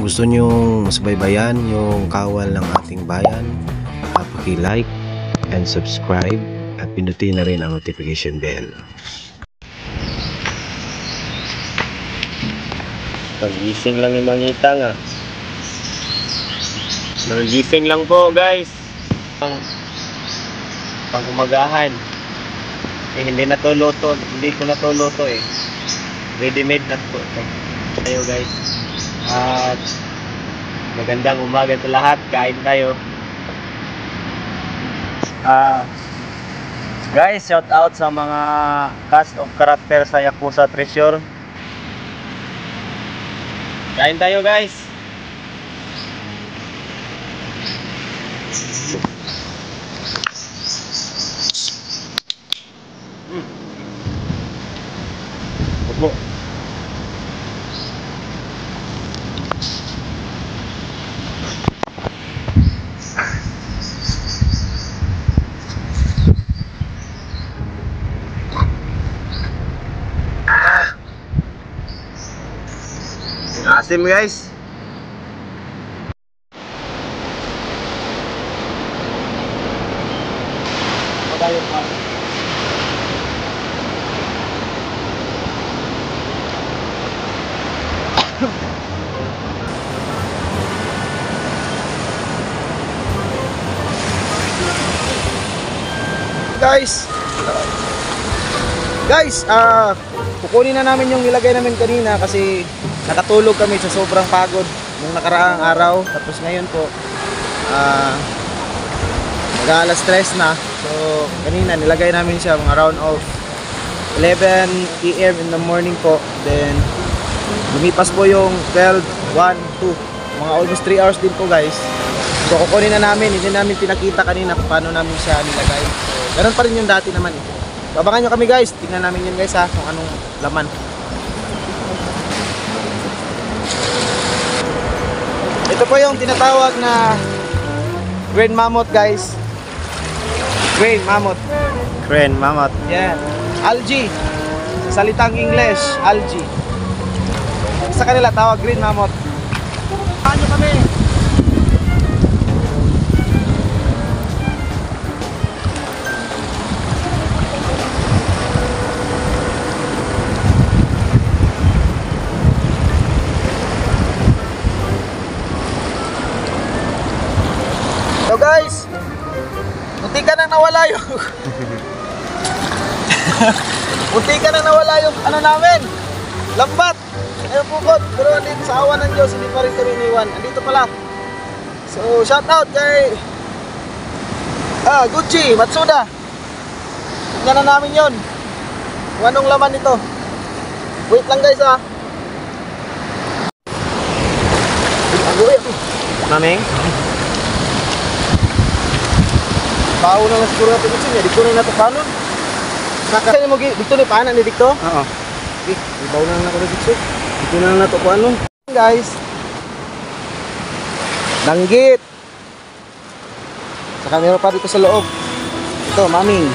Kung gusto nyong masubaybayan yung kawal ng ating bayan, paki-like and subscribe at pindutin na rin ang notification bell. Pagising lang yung mangita nga. Nagising lang po guys. Pang-umagahan. Hindi na to luto. Hindi ko na to luto eh. Ready-made na po ito. Tayo guys. At magandang umaga sa lahat. Kain tayo. Guys, shout out sa mga cast of character sa Yakuza Treasure. Kain tayo guys. Opo. Asim guys. Guys, kukunin na namin yung nilagay namin kanina kasi nakatulog kami sa sobrang pagod nung nakaraang araw. Tapos ngayon po mag-alas 3 na. So kanina nilagay namin siya mga around of 11 PM in the morning po. Then lumipas po yung 12, 1, 2, mga almost 3 hours din po guys. So kukunin na namin. Hindi namin pinakita kanina kung paano namin siya nilagay. So ganun pa rin yung dati naman eh. So, abangan nyo kami guys. Tingnan namin yun guys ha, kung anong laman. Ito po yung tinatawag na Green Mammoth guys. Green Mammoth. Green Mammoth. Yan. Algae. Sa salitang English, algae. Sa kanila tawag Green Mammoth. Paano kami? So guys, munti ka nang nawala yung munti ka nang nawala yung ano namin, lambat. Ayun pukot, pero andito sa awa ng Diyos, hindi pa rin kami iniwan. Andito pala. So shout out kay Gucci, Matsuda. Tignan na namin yun kung anong laman nito. Wait lang guys ha. Maming? Pao na lang siguro natin ito niya. Dito na natin panon. Kasi mo dito ni paanan ni dito? Oo. Okay, ibaw na lang ako dito. Dito na lang nato ko ano. Guys. Langgit. Saka meron pa dito sa loob. Ito, maming.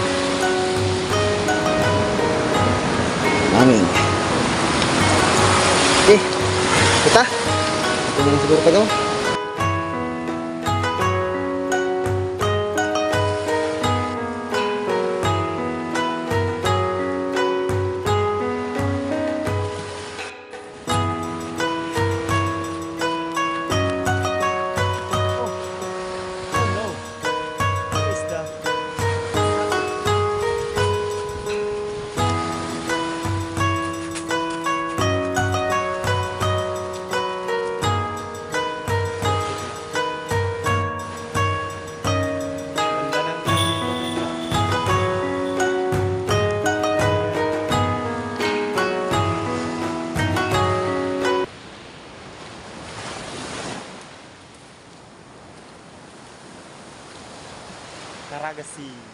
Maming. Okay. Kita. Ito na lang siguro tagaw. Karagasi.